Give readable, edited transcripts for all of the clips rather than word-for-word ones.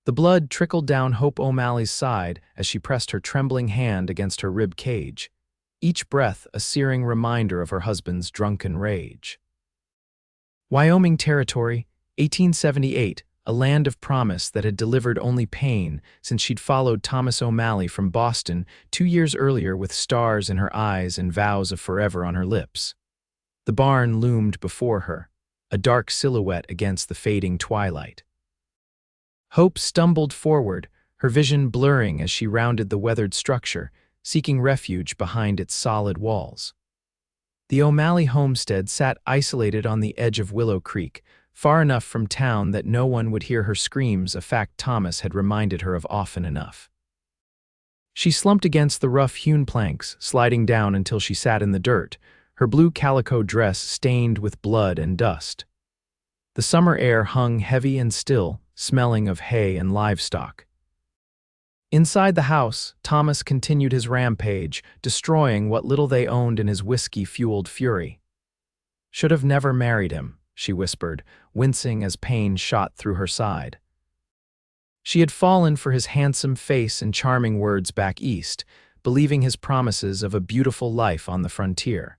The blood trickled down Hope O'Malley's side as she pressed her trembling hand against her rib cage, each breath a searing reminder of her husband's drunken rage. Wyoming Territory, 1878, a land of promise that had delivered only pain since she'd followed Thomas O'Malley from Boston 2 years earlier with stars in her eyes and vows of forever on her lips. The barn loomed before her, a dark silhouette against the fading twilight. Hope stumbled forward, her vision blurring as she rounded the weathered structure, seeking refuge behind its solid walls. The O'Malley homestead sat isolated on the edge of Willow Creek, far enough from town that no one would hear her screams, a fact Thomas had reminded her of often enough. She slumped against the rough-hewn planks, sliding down until she sat in the dirt, her blue calico dress stained with blood and dust. The summer air hung heavy and still, smelling of hay and livestock. Inside the house, Thomas continued his rampage, destroying what little they owned in his whiskey-fueled fury. "Should have never married him," she whispered, wincing as pain shot through her side. She had fallen for his handsome face and charming words back east, believing his promises of a beautiful life on the frontier.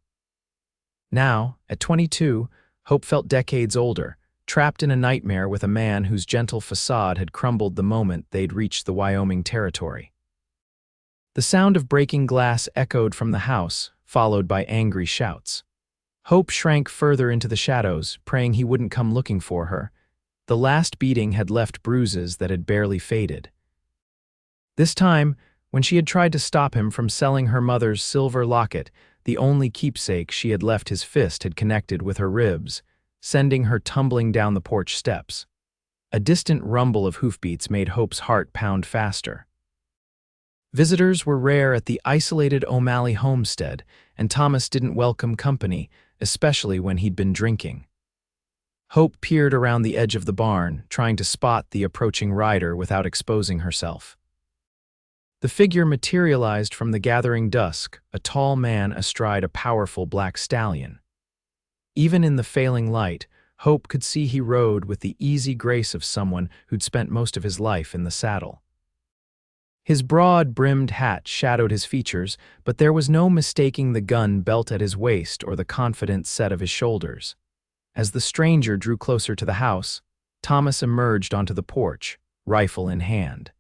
Now, at 22, Hope felt decades older, trapped in a nightmare with a man whose gentle facade had crumbled the moment they'd reached the Wyoming Territory. The sound of breaking glass echoed from the house, followed by angry shouts. Hope shrank further into the shadows, praying he wouldn't come looking for her. The last beating had left bruises that had barely faded. This time, when she had tried to stop him from selling her mother's silver locket, the only keepsake she had left his fist had connected with her ribs, sending her tumbling down the porch steps. A distant rumble of hoofbeats made Hope's heart pound faster. Visitors were rare at the isolated O'Malley homestead, and Thomas didn't welcome company, especially when he'd been drinking. Hope peered around the edge of the barn, trying to spot the approaching rider without exposing herself. The figure materialized from the gathering dusk, a tall man astride a powerful black stallion. Even in the failing light, Hope could see he rode with the easy grace of someone who'd spent most of his life in the saddle. His broad-brimmed hat shadowed his features, but there was no mistaking the gun belt at his waist or the confident set of his shoulders. As the stranger drew closer to the house, Thomas emerged onto the porch, rifle in hand.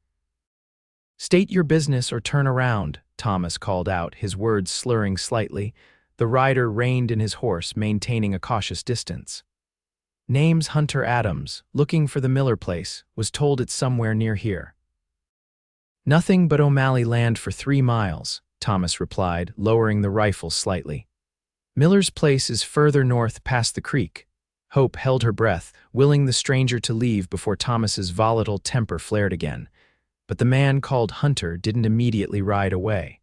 "State your business or turn around," Thomas called out, his words slurring slightly. The rider reined in his horse, maintaining a cautious distance. "Name's Hunter Adams, looking for the Miller place, was told it's somewhere near here." "Nothing but O'Malley land for 3 miles, Thomas replied, lowering the rifle slightly. "Miller's place is further north past the creek." Hope held her breath, willing the stranger to leave before Thomas's volatile temper flared again. But the man called Hunter didn't immediately ride away.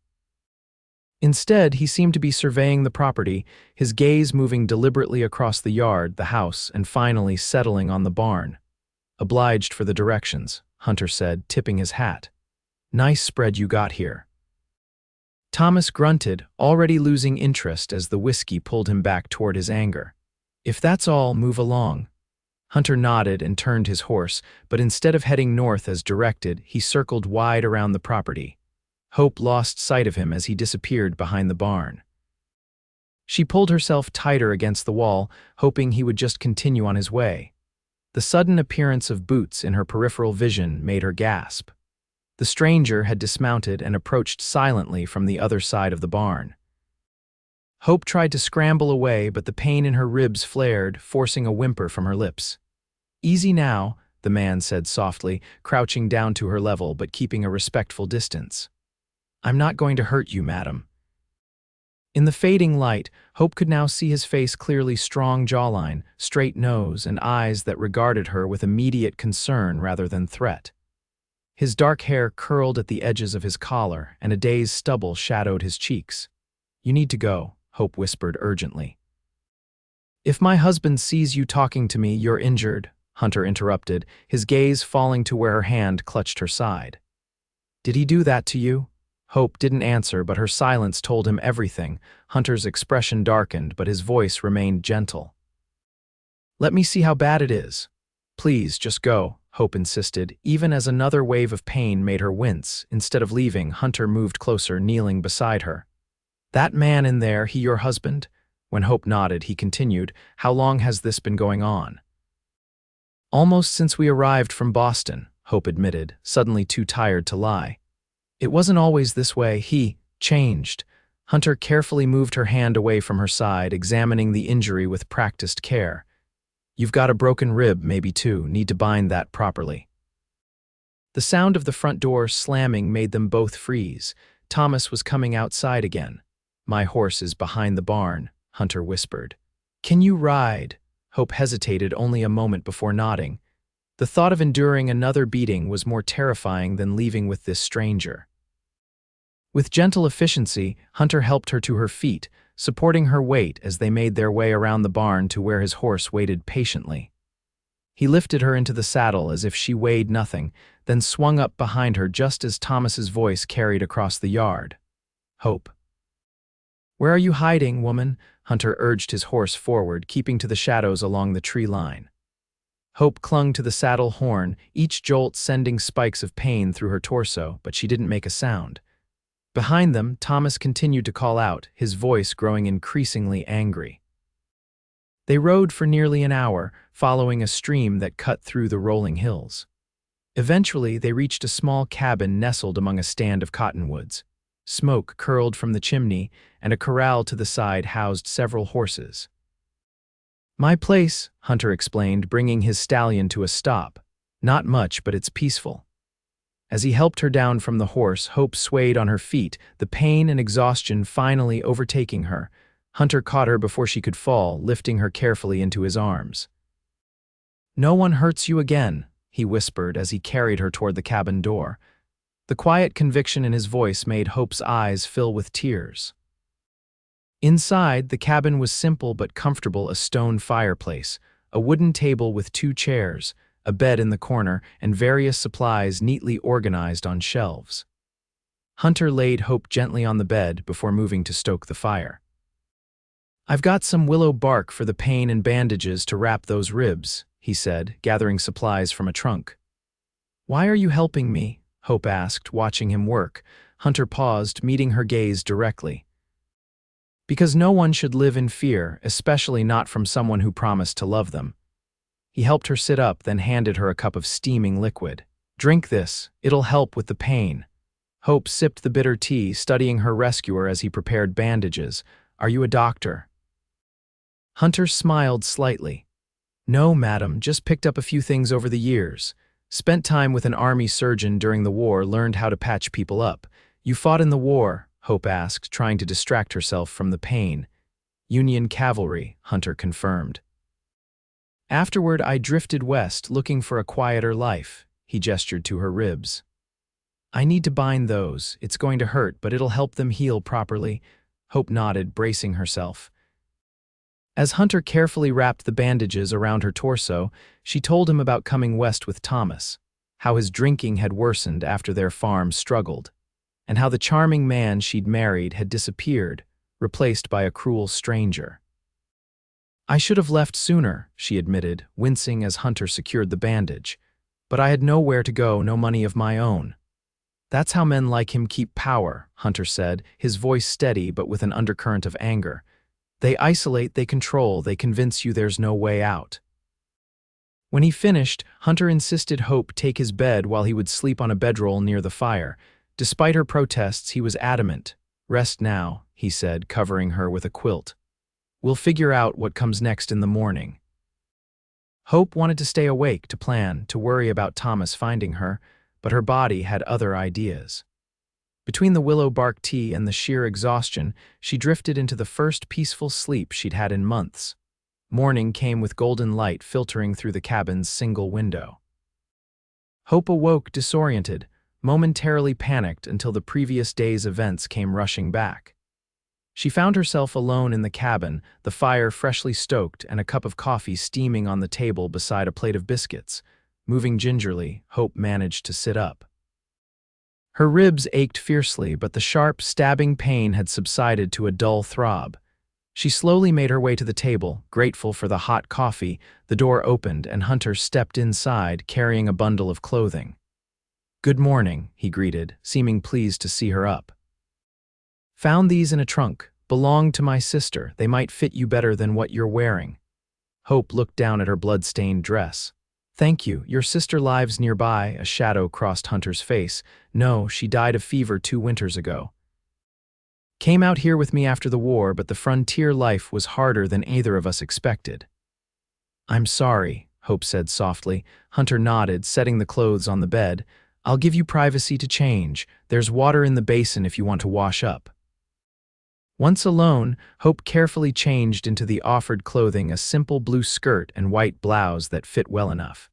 Instead, he seemed to be surveying the property, his gaze moving deliberately across the yard, the house, and finally settling on the barn. "Obliged for the directions," Hunter said, tipping his hat. "Nice spread you got here." Thomas grunted, already losing interest as the whiskey pulled him back toward his anger. "If that's all, move along." Hunter nodded and turned his horse, but instead of heading north as directed, he circled wide around the property. Hope lost sight of him as he disappeared behind the barn. She pulled herself tighter against the wall, hoping he would just continue on his way. The sudden appearance of boots in her peripheral vision made her gasp. The stranger had dismounted and approached silently from the other side of the barn. Hope tried to scramble away, but the pain in her ribs flared, forcing a whimper from her lips. "Easy now," the man said softly, crouching down to her level but keeping a respectful distance. "I'm not going to hurt you, madam." In the fading light, Hope could now see his face clearly: strong jawline, straight nose, and eyes that regarded her with immediate concern rather than threat. His dark hair curled at the edges of his collar, and a day's stubble shadowed his cheeks. "You need to go," Hope whispered urgently. "If my husband sees you talking to me, you're injured," Hunter interrupted, his gaze falling to where her hand clutched her side. "Did he do that to you?" Hope didn't answer, but her silence told him everything. Hunter's expression darkened, but his voice remained gentle. "Let me see how bad it is. Please, just go," Hope insisted, even as another wave of pain made her wince. Instead of leaving, Hunter moved closer, kneeling beside her. "That man in there, he your husband?" When Hope nodded, he continued, "How long has this been going on?" "Almost since we arrived from Boston," Hope admitted, suddenly too tired to lie. "It wasn't always this way. He changed." Hunter carefully moved her hand away from her side, examining the injury with practiced care. "You've got a broken rib, maybe two. Need to bind that properly." The sound of the front door slamming made them both freeze. Thomas was coming outside again. "My horse is behind the barn," Hunter whispered. "Can you ride?" Hope hesitated only a moment before nodding. The thought of enduring another beating was more terrifying than leaving with this stranger. With gentle efficiency, Hunter helped her to her feet, supporting her weight as they made their way around the barn to where his horse waited patiently. He lifted her into the saddle as if she weighed nothing, then swung up behind her just as Thomas's voice carried across the yard. "Hope." "Where are you hiding, woman?" Hunter urged his horse forward, keeping to the shadows along the tree line. Hope clung to the saddle horn, each jolt sending spikes of pain through her torso, but she didn't make a sound. Behind them, Thomas continued to call out, his voice growing increasingly angry. They rode for nearly an hour, following a stream that cut through the rolling hills. Eventually, they reached a small cabin nestled among a stand of cottonwoods. Smoke curled from the chimney, and a corral to the side housed several horses. "My place," Hunter explained, bringing his stallion to a stop. "Not much, but it's peaceful." As he helped her down from the horse, Hope swayed on her feet, the pain and exhaustion finally overtaking her. Hunter caught her before she could fall, lifting her carefully into his arms. "No one hurts you again," he whispered as he carried her toward the cabin door. The quiet conviction in his voice made Hope's eyes fill with tears. Inside, the cabin was simple but comfortable: a stone fireplace, a wooden table with two chairs, a bed in the corner, and various supplies neatly organized on shelves. Hunter laid Hope gently on the bed before moving to stoke the fire. "I've got some willow bark for the pain and bandages to wrap those ribs," he said, gathering supplies from a trunk. "Why are you helping me?" Hope asked, watching him work. Hunter paused, meeting her gaze directly. "Because no one should live in fear, especially not from someone who promised to love them." He helped her sit up, then handed her a cup of steaming liquid. "Drink this, it'll help with the pain." Hope sipped the bitter tea, studying her rescuer as he prepared bandages. "Are you a doctor?" Hunter smiled slightly. "No, madam, just picked up a few things over the years. Spent time with an army surgeon during the war, learned how to patch people up." "You fought in the war?" Hope asked, trying to distract herself from the pain. "Union cavalry," Hunter confirmed. "Afterward, I drifted west, looking for a quieter life." He gestured to her ribs. "I need to bind those. It's going to hurt, but it'll help them heal properly." Hope nodded, bracing herself. As Hunter carefully wrapped the bandages around her torso, she told him about coming west with Thomas, how his drinking had worsened after their farm struggled, and how the charming man she'd married had disappeared, replaced by a cruel stranger. "I should have left sooner," she admitted, wincing as Hunter secured the bandage. "But I had nowhere to go, no money of my own." "That's how men like him keep power," Hunter said, his voice steady but with an undercurrent of anger. "They isolate, they control, they convince you there's no way out." When he finished, Hunter insisted Hope take his bed while he would sleep on a bedroll near the fire. Despite her protests, he was adamant. "Rest now," he said, covering her with a quilt. "We'll figure out what comes next in the morning." Hope wanted to stay awake, to plan, to worry about Thomas finding her, but her body had other ideas. Between the willow bark tea and the sheer exhaustion, she drifted into the first peaceful sleep she'd had in months. Morning came with golden light filtering through the cabin's single window. Hope awoke disoriented, momentarily panicked until the previous day's events came rushing back. She found herself alone in the cabin, the fire freshly stoked and a cup of coffee steaming on the table beside a plate of biscuits. Moving gingerly, Hope managed to sit up. Her ribs ached fiercely, but the sharp, stabbing pain had subsided to a dull throb. She slowly made her way to the table, grateful for the hot coffee. The door opened and Hunter stepped inside, carrying a bundle of clothing. "Good morning," he greeted, seeming pleased to see her up. "Found these in a trunk. Belong to my sister. They might fit you better than what you're wearing." Hope looked down at her blood-stained dress. "Thank you. Your sister lives nearby." A shadow crossed Hunter's face. "No, she died of fever 2 winters ago. Came out here with me after the war, but the frontier life was harder than either of us expected." "I'm sorry," Hope said softly. Hunter nodded, setting the clothes on the bed. "I'll give you privacy to change. There's water in the basin if you want to wash up." Once alone, Hope carefully changed into the offered clothing, a simple blue skirt and white blouse that fit well enough.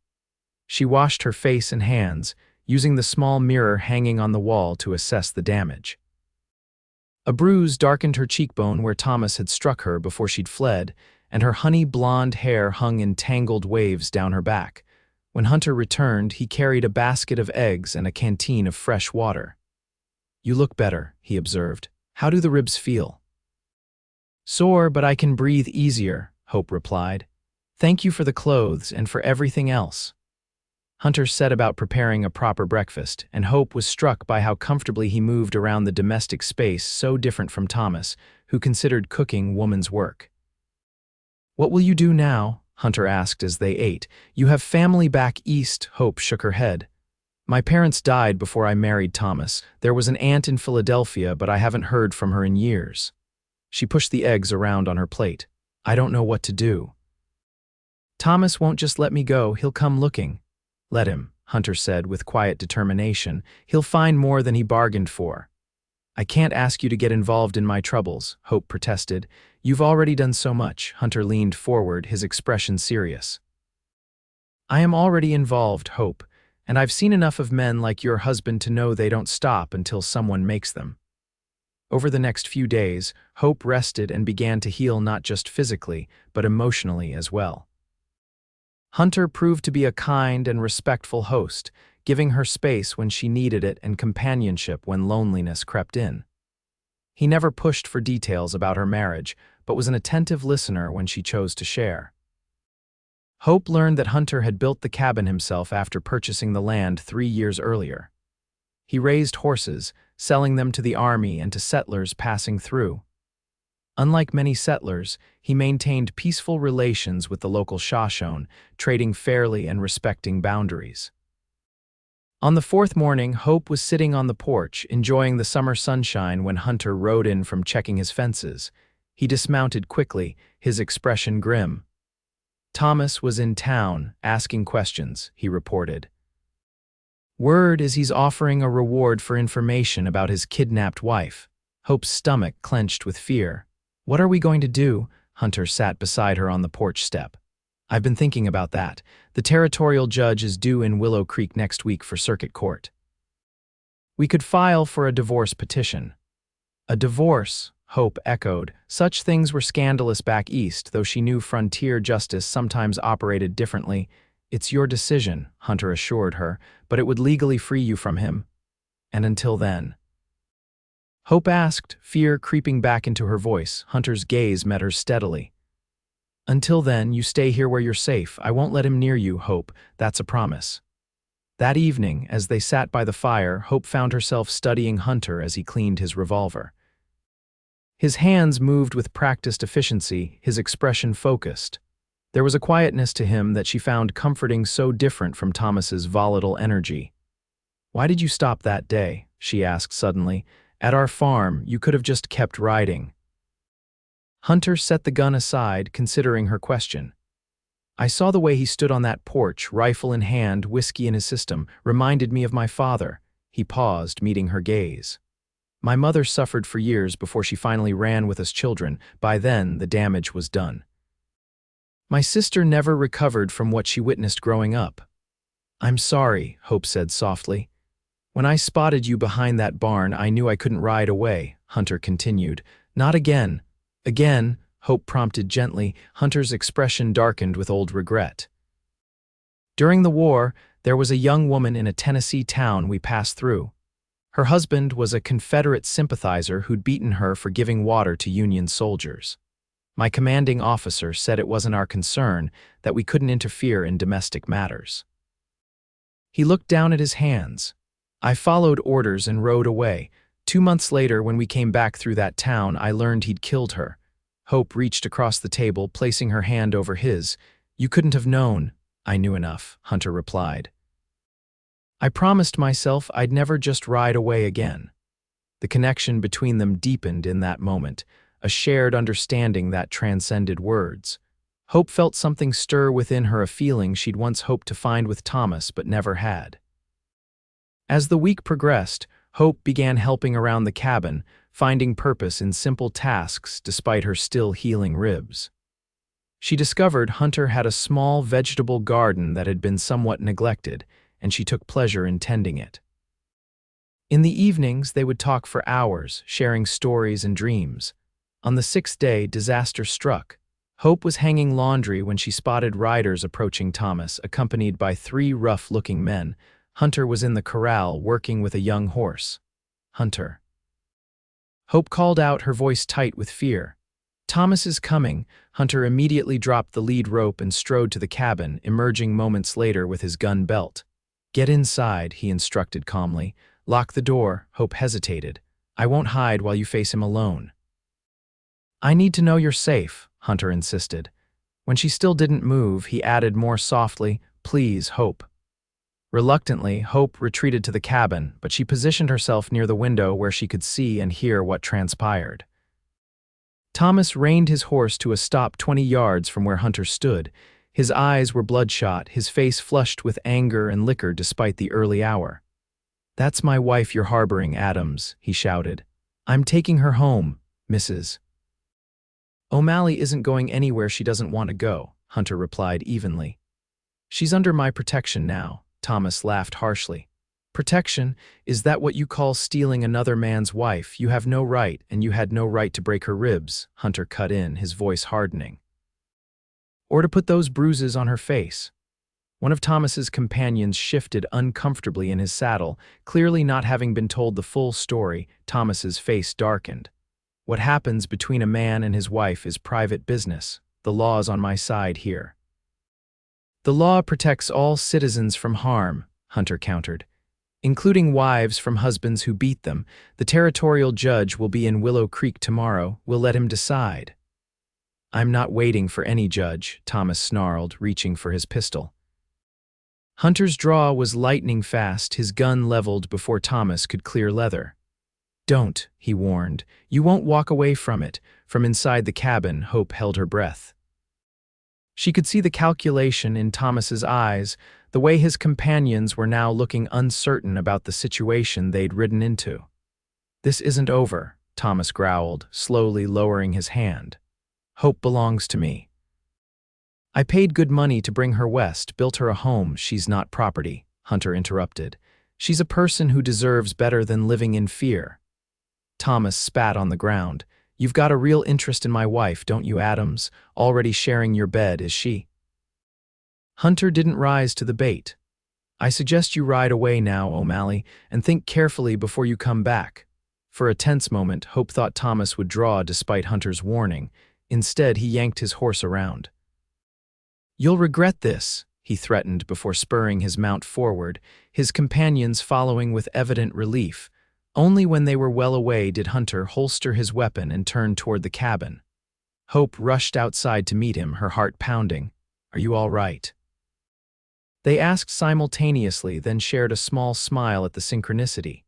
She washed her face and hands, using the small mirror hanging on the wall to assess the damage. A bruise darkened her cheekbone where Thomas had struck her before she'd fled, and her honey blonde hair hung in tangled waves down her back. When Hunter returned, he carried a basket of eggs and a canteen of fresh water. "You look better," he observed. "How do the ribs feel?" "Sore, but I can breathe easier," Hope replied. "Thank you for the clothes and for everything else." Hunter set about preparing a proper breakfast, and Hope was struck by how comfortably he moved around the domestic space, so different from Thomas, who considered cooking woman's work. "What will you do now?" Hunter asked as they ate. "You have family back east." Hope shook her head. "My parents died before I married Thomas. There was an aunt in Philadelphia, but I haven't heard from her in years." She pushed the eggs around on her plate. "I don't know what to do. Thomas won't just let me go. He'll come looking." "Let him," Hunter said with quiet determination. "He'll find more than he bargained for." "I can't ask you to get involved in my troubles," Hope protested. "You've already done so much." Hunter leaned forward, his expression serious. "I am already involved, Hope, and I've seen enough of men like your husband to know they don't stop until someone makes them." Over the next few days, Hope rested and began to heal not just physically, but emotionally as well. Hunter proved to be a kind and respectful host, giving her space when she needed it and companionship when loneliness crept in. He never pushed for details about her marriage, but was an attentive listener when she chose to share. Hope learned that Hunter had built the cabin himself after purchasing the land 3 years earlier. He raised horses, selling them to the army and to settlers passing through. Unlike many settlers, he maintained peaceful relations with the local Shoshone, trading fairly and respecting boundaries. On the 4th morning, Hope was sitting on the porch, enjoying the summer sunshine when Hunter rode in from checking his fences. He dismounted quickly, his expression grim. "Thomas was in town, asking questions," he reported. "Word is he's offering a reward for information about his kidnapped wife." Hope's stomach clenched with fear. "What are we going to do?" Hunter sat beside her on the porch step. "I've been thinking about that. The territorial judge is due in Willow Creek next week for circuit court. We could file for a divorce petition." "A divorce?" Hope echoed. Such things were scandalous back east, though she knew frontier justice sometimes operated differently. "It's your decision," Hunter assured her, "but it would legally free you from him. And until then." Hope asked, fear creeping back into her voice. Hunter's gaze met hers steadily. "Until then, you stay here where you're safe. I won't let him near you, Hope. That's a promise." That evening, as they sat by the fire, Hope found herself studying Hunter as he cleaned his revolver. His hands moved with practiced efficiency, his expression focused. There was a quietness to him that she found comforting, so different from Thomas's volatile energy. "Why did you stop that day?" she asked suddenly. "At our farm, you could have just kept riding." Hunter set the gun aside, considering her question. "I saw the way he stood on that porch, rifle in hand, whiskey in his system, reminded me of my father." He paused, meeting her gaze. "My mother suffered for years before she finally ran with us children. By then, the damage was done. My sister never recovered from what she witnessed growing up." "I'm sorry," Hope said softly. "When I spotted you behind that barn, I knew I couldn't ride away," Hunter continued. "Not again." "Again," Hope prompted gently. Hunter's expression darkened with old regret. "During the war, there was a young woman in a Tennessee town we passed through. Her husband was a Confederate sympathizer who'd beaten her for giving water to Union soldiers. My commanding officer said it wasn't our concern, that we couldn't interfere in domestic matters. He looked down at his hands. I followed orders and rode away. 2 months later, when we came back through that town, I learned he'd killed her. Hope reached across the table, placing her hand over his. You couldn't have known. I knew enough, Hunter replied. I promised myself I'd never just ride away again. The connection between them deepened in that moment, a shared understanding that transcended words. Hope felt something stir within her, a feeling she'd once hoped to find with Thomas but never had. As the week progressed, Hope began helping around the cabin, finding purpose in simple tasks despite her still healing ribs. She discovered Hunter had a small vegetable garden that had been somewhat neglected, and she took pleasure in tending it. In the evenings, they would talk for hours, sharing stories and dreams. On the 6th day, disaster struck. Hope was hanging laundry when she spotted riders approaching Thomas, accompanied by 3 rough-looking men. Hunter was in the corral, working with a young horse. Hunter. Hope called out, her voice tight with fear. Thomas is coming. Hunter immediately dropped the lead rope and strode to the cabin, emerging moments later with his gun belt. Get inside, he instructed calmly. Lock the door. Hope hesitated. I won't hide while you face him alone. I need to know you're safe, Hunter insisted. When she still didn't move, he added more softly, Please, Hope. Reluctantly, Hope retreated to the cabin, but she positioned herself near the window where she could see and hear what transpired. Thomas reined his horse to a stop 20 yards from where Hunter stood. His eyes were bloodshot, his face flushed with anger and liquor despite the early hour. That's my wife you're harboring, Adams, he shouted. I'm taking her home, Mrs. O'Malley isn't going anywhere she doesn't want to go, Hunter replied evenly. She's under my protection now. Thomas laughed harshly. Protection? Is that what you call stealing another man's wife? You have no right, and you had no right to break her ribs, Hunter cut in, his voice hardening. Or to put those bruises on her face. One of Thomas's companions shifted uncomfortably in his saddle, clearly not having been told the full story. Thomas's face darkened. What happens between a man and his wife is private business. The law's on my side here. The law protects all citizens from harm, Hunter countered, including wives from husbands who beat them. The territorial judge will be in Willow Creek tomorrow. We'll let him decide. I'm not waiting for any judge, Thomas snarled, reaching for his pistol. Hunter's draw was lightning fast, his gun leveled before Thomas could clear leather. Don't, he warned. You won't walk away from it. From inside the cabin, Hope held her breath. She could see the calculation in Thomas's eyes, the way his companions were now looking uncertain about the situation they'd ridden into. This isn't over, Thomas growled, slowly lowering his hand. Hope belongs to me. I paid good money to bring her west, built her a home. She's not property, Hunter interrupted. She's a person who deserves better than living in fear. Thomas spat on the ground. You've got a real interest in my wife, don't you, Adams? Already sharing your bed, is she? Hunter didn't rise to the bait. I suggest you ride away now, O'Malley, and think carefully before you come back. For a tense moment, Hope thought Thomas would draw despite Hunter's warning. Instead, he yanked his horse around. You'll regret this, he threatened before spurring his mount forward, his companions following with evident relief. Only when they were well away did Hunter holster his weapon and turn toward the cabin. Hope rushed outside to meet him, her heart pounding. Are you all right? They asked simultaneously, then shared a small smile at the synchronicity.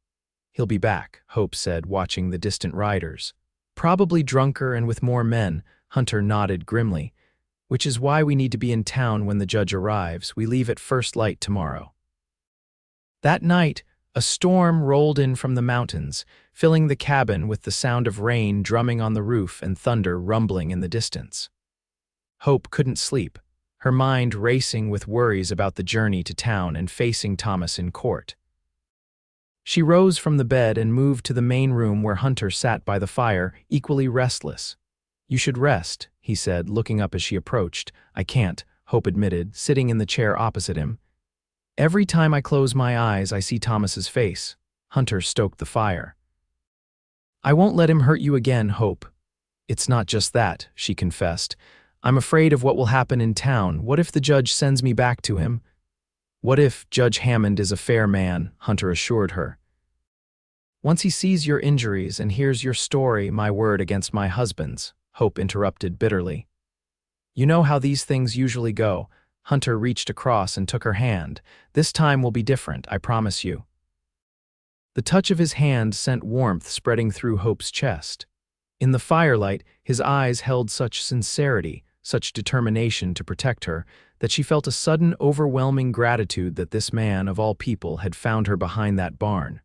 He'll be back, Hope said, watching the distant riders. Probably drunker and with more men, Hunter nodded grimly. Which is why we need to be in town when the judge arrives. We leave at first light tomorrow. That night, a storm rolled in from the mountains, filling the cabin with the sound of rain drumming on the roof and thunder rumbling in the distance. Hope couldn't sleep, her mind racing with worries about the journey to town and facing Thomas in court. She rose from the bed and moved to the main room where Hunter sat by the fire, equally restless. You should rest, he said, looking up as she approached. I can't, Hope admitted, sitting in the chair opposite him. Every time I close my eyes, I see Thomas's face. Hunter stoked the fire. I won't let him hurt you again, Hope. It's not just that, she confessed. I'm afraid of what will happen in town. What if the judge sends me back to him? What if Judge Hammond is a fair man, Hunter assured her. Once he sees your injuries and hears your story, my word against my husband's, Hope interrupted bitterly. You know how these things usually go. Hunter reached across and took her hand. This time will be different, I promise you. The touch of his hand sent warmth spreading through Hope's chest. In the firelight, his eyes held such sincerity, such determination to protect her, that she felt a sudden, overwhelming gratitude that this man, of all people, had found her behind that barn.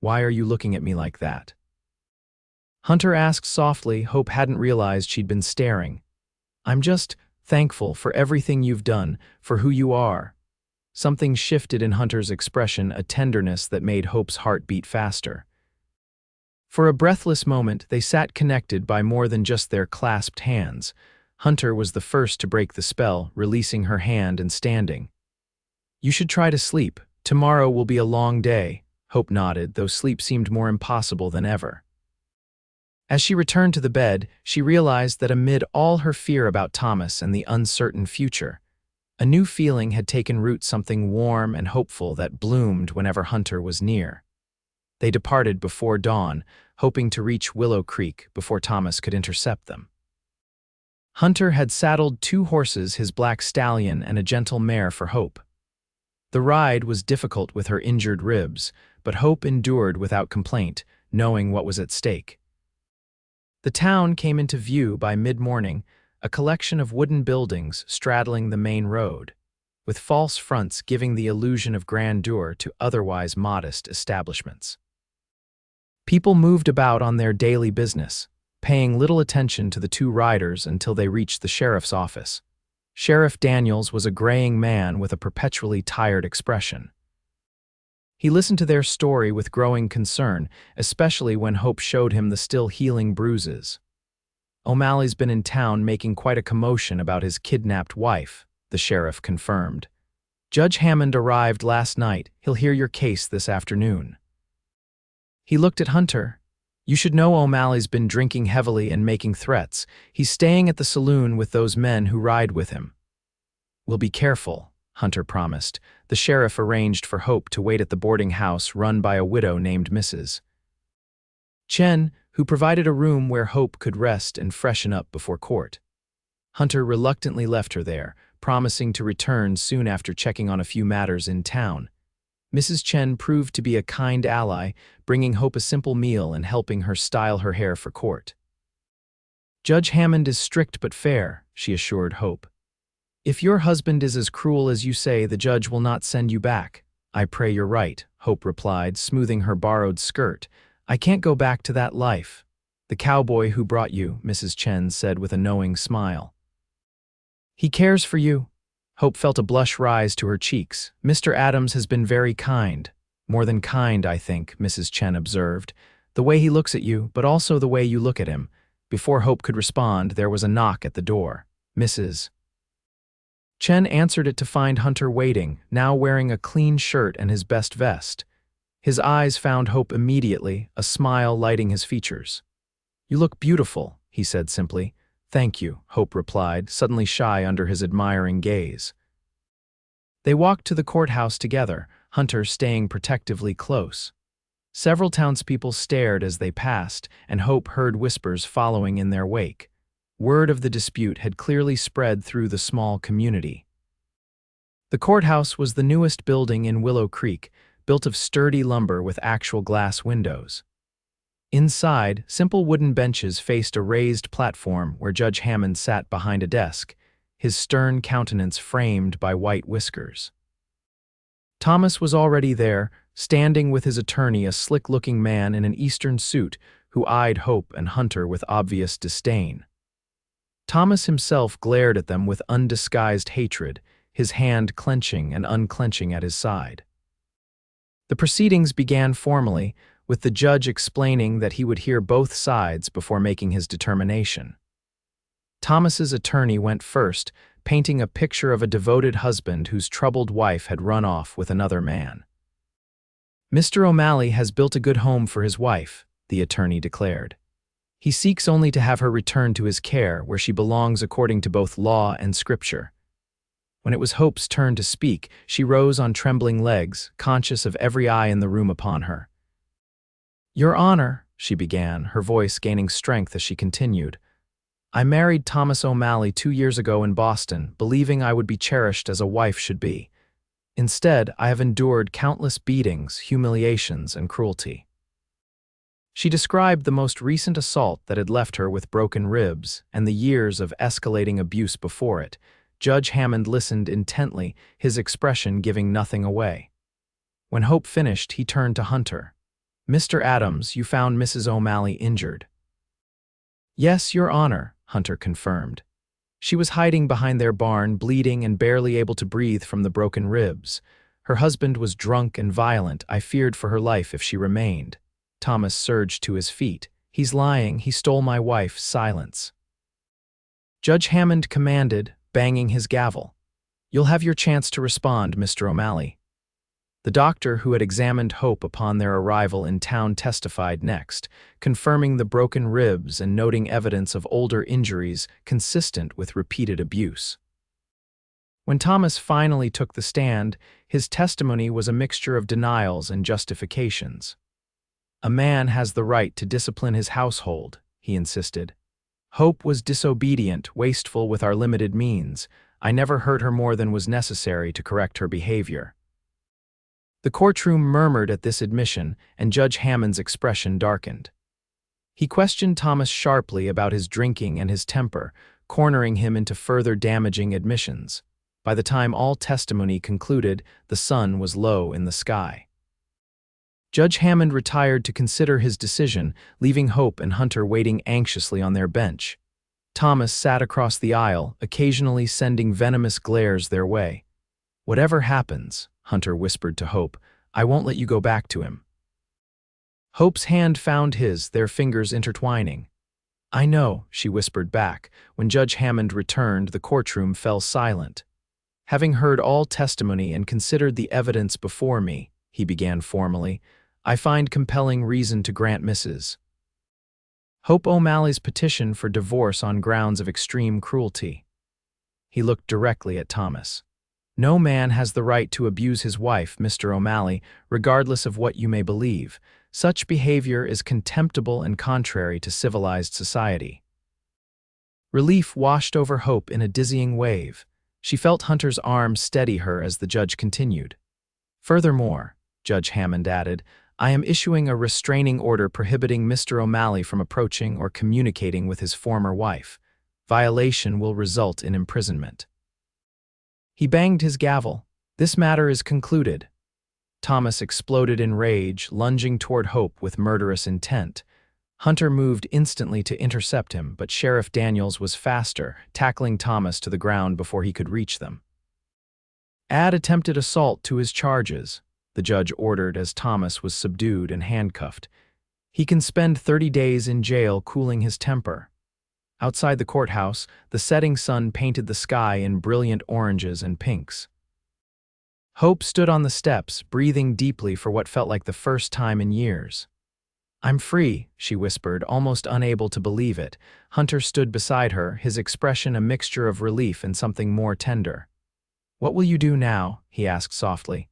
Why are you looking at me like that? Hunter asked softly. Hope hadn't realized she'd been staring. I'm just thankful for everything you've done, for who you are. Something shifted in Hunter's expression, a tenderness that made Hope's heart beat faster. For a breathless moment, they sat connected by more than just their clasped hands. Hunter was the first to break the spell, releasing her hand and standing. You should try to sleep. Tomorrow will be a long day. Hope nodded, though sleep seemed more impossible than ever. As she returned to the bed, she realized that amid all her fear about Thomas and the uncertain future, a new feeling had taken root, something warm and hopeful that bloomed whenever Hunter was near. They departed before dawn, hoping to reach Willow Creek before Thomas could intercept them. Hunter had saddled 2 horses, his black stallion and a gentle mare, for Hope. The ride was difficult with her injured ribs, but Hope endured without complaint, knowing what was at stake. The town came into view by mid-morning, a collection of wooden buildings straddling the main road, with false fronts giving the illusion of grandeur to otherwise modest establishments. People moved about on their daily business, paying little attention to the 2 riders until they reached the sheriff's office. Sheriff Daniels was a graying man with a perpetually tired expression. He listened to their story with growing concern, especially when Hope showed him the still healing bruises. O'Malley's been in town making quite a commotion about his kidnapped wife, the sheriff confirmed. Judge Hammond arrived last night. He'll hear your case this afternoon. He looked at Hunter. You should know O'Malley's been drinking heavily and making threats. He's staying at the saloon with those men who ride with him. We'll be careful, Hunter promised. The sheriff arranged for Hope to wait at the boarding house run by a widow named Mrs. Chen, who provided a room where Hope could rest and freshen up before court. Hunter reluctantly left her there, promising to return soon after checking on a few matters in town. Mrs. Chen proved to be a kind ally, bringing Hope a simple meal and helping her style her hair for court. Judge Hammond is strict but fair, she assured Hope. If your husband is as cruel as you say, the judge will not send you back. I pray you're right, Hope replied, smoothing her borrowed skirt. I can't go back to that life. The cowboy who brought you, Mrs. Chen said with a knowing smile. He cares for you. Hope felt a blush rise to her cheeks. Mr. Adams has been very kind. More than kind, I think, Mrs. Chen observed. The way he looks at you, but also the way you look at him. Before Hope could respond, there was a knock at the door. Mrs. Chen answered it to find Hunter waiting, now wearing a clean shirt and his best vest. His eyes found Hope immediately, a smile lighting his features. You look beautiful, he said simply. Thank you, Hope replied, suddenly shy under his admiring gaze. They walked to the courthouse together, Hunter staying protectively close. Several townspeople stared as they passed, and Hope heard whispers following in their wake. Word of the dispute had clearly spread through the small community. The courthouse was the newest building in Willow Creek, built of sturdy lumber with actual glass windows. Inside, simple wooden benches faced a raised platform where Judge Hammond sat behind a desk, his stern countenance framed by white whiskers. Thomas was already there, standing with his attorney, a slick-looking man in an Eastern suit who eyed Hope and Hunter with obvious disdain. Thomas himself glared at them with undisguised hatred, his hand clenching and unclenching at his side. The proceedings began formally, with the judge explaining that he would hear both sides before making his determination. Thomas's attorney went first, painting a picture of a devoted husband whose troubled wife had run off with another man. Mr. O'Malley has built a good home for his wife, the attorney declared. He seeks only to have her returned to his care, where she belongs according to both law and scripture. When it was Hope's turn to speak, she rose on trembling legs, conscious of every eye in the room upon her. "Your Honor," she began, her voice gaining strength as she continued, "I married Thomas O'Malley 2 years ago in Boston, believing I would be cherished as a wife should be. Instead, I have endured countless beatings, humiliations, and cruelty." She described the most recent assault that had left her with broken ribs and the years of escalating abuse before it. Judge Hammond listened intently, his expression giving nothing away. When Hope finished, he turned to Hunter. "Mr. Adams, you found Mrs. O'Malley injured." "Yes, Your Honor," Hunter confirmed. "She was hiding behind their barn, bleeding and barely able to breathe from the broken ribs. Her husband was drunk and violent. I feared for her life if she remained." Thomas surged to his feet. "He's lying. He stole my wife." Silence. Judge Hammond commanded, banging his gavel. "You'll have your chance to respond, Mr. O'Malley." The doctor who had examined Hope upon their arrival in town testified next, confirming the broken ribs and noting evidence of older injuries consistent with repeated abuse. When Thomas finally took the stand, his testimony was a mixture of denials and justifications. "A man has the right to discipline his household," he insisted. "Hope was disobedient, wasteful with our limited means. I never hurt her more than was necessary to correct her behavior." The courtroom murmured at this admission, and Judge Hammond's expression darkened. He questioned Thomas sharply about his drinking and his temper, cornering him into further damaging admissions. By the time all testimony concluded, the sun was low in the sky. Judge Hammond retired to consider his decision, leaving Hope and Hunter waiting anxiously on their bench. Thomas sat across the aisle, occasionally sending venomous glares their way. "Whatever happens," Hunter whispered to Hope, "I won't let you go back to him." Hope's hand found his, their fingers intertwining. "I know," she whispered back. When Judge Hammond returned, the courtroom fell silent. "Having heard all testimony and considered the evidence before me," he began formally, "I find compelling reason to grant Mrs. Hope O'Malley's petition for divorce on grounds of extreme cruelty." He looked directly at Thomas. "No man has the right to abuse his wife, Mr. O'Malley, regardless of what you may believe. Such behavior is contemptible and contrary to civilized society." Relief washed over Hope in a dizzying wave. She felt Hunter's arm steady her as the judge continued. "Furthermore," Judge Hammond added, "I am issuing a restraining order prohibiting Mr. O'Malley from approaching or communicating with his former wife. Violation will result in imprisonment." He banged his gavel. "This matter is concluded." Thomas exploded in rage, lunging toward Hope with murderous intent. Hunter moved instantly to intercept him, but Sheriff Daniels was faster, tackling Thomas to the ground before he could reach them. "Add attempted assault to his charges," the judge ordered as Thomas was subdued and handcuffed. "He can spend 30 days in jail cooling his temper." Outside the courthouse, the setting sun painted the sky in brilliant oranges and pinks. Hope stood on the steps, breathing deeply for what felt like the first time in years. "I'm free," she whispered, almost unable to believe it. Hunter stood beside her, his expression a mixture of relief and something more tender. "What will you do now?" he asked softly.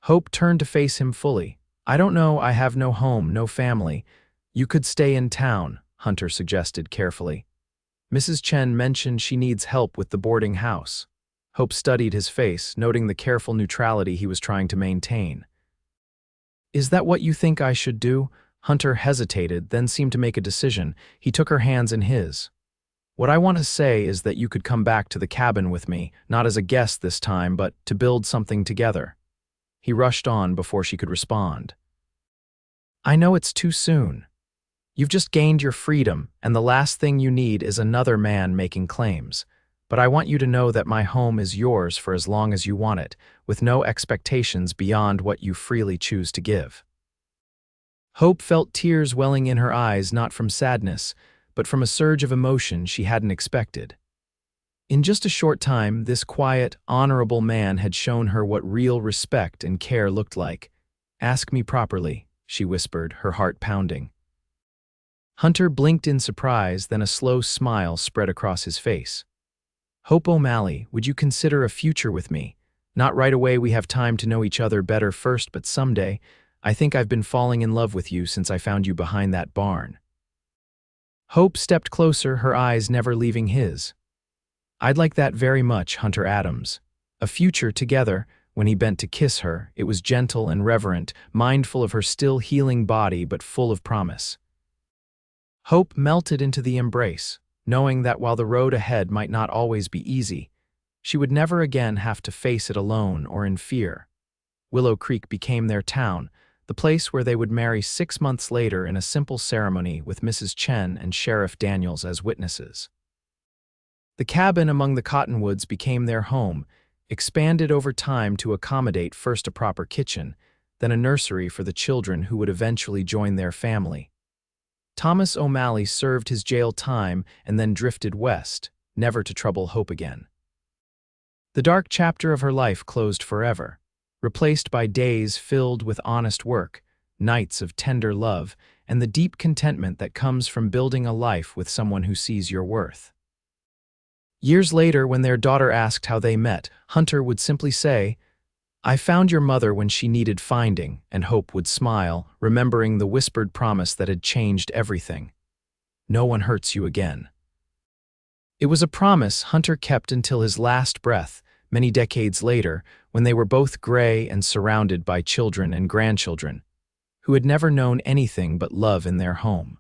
Hope turned to face him fully. "I don't know. I have no home, no family." "You could stay in town," Hunter suggested carefully. "Mrs. Chen mentioned she needs help with the boarding house." Hope studied his face, noting the careful neutrality he was trying to maintain. "Is that what you think I should do?" Hunter hesitated, then seemed to make a decision. He took her hands in his. "What I want to say is that you could come back to the cabin with me, not as a guest this time, but to build something together." He rushed on before she could respond. "I know it's too soon. You've just gained your freedom, and the last thing you need is another man making claims. But I want you to know that my home is yours for as long as you want it, with no expectations beyond what you freely choose to give." Hope felt tears welling in her eyes, not from sadness, but from a surge of emotion she hadn't expected. In just a short time, this quiet, honorable man had shown her what real respect and care looked like. "Ask me properly," she whispered, her heart pounding. Hunter blinked in surprise, then a slow smile spread across his face. Hope O'Malley, would you consider a future with me? Not right away, we have time to know each other better first, but someday. I think I've been falling in love with you since I found you behind that barn. Hope stepped closer, her eyes never leaving his. I'd like that very much, Hunter Adams. A future together. When he bent to kiss her, it was gentle and reverent, mindful of her still healing body but full of promise. Hope melted into the embrace, knowing that while the road ahead might not always be easy, she would never again have to face it alone or in fear. Willow Creek became their town, the place where they would marry 6 months later in a simple ceremony with Mrs. Chen and Sheriff Daniels as witnesses. The cabin among the cottonwoods became their home, expanded over time to accommodate first a proper kitchen, then a nursery for the children who would eventually join their family. Thomas O'Malley served his jail time and then drifted west, never to trouble Hope again. The dark chapter of her life closed forever, replaced by days filled with honest work, nights of tender love, and the deep contentment that comes from building a life with someone who sees your worth. Years later, when their daughter asked how they met, Hunter would simply say, I found your mother when she needed finding, and Hope would smile, remembering the whispered promise that had changed everything. No one hurts you again. It was a promise Hunter kept until his last breath, many decades later, when they were both gray and surrounded by children and grandchildren, who had never known anything but love in their home.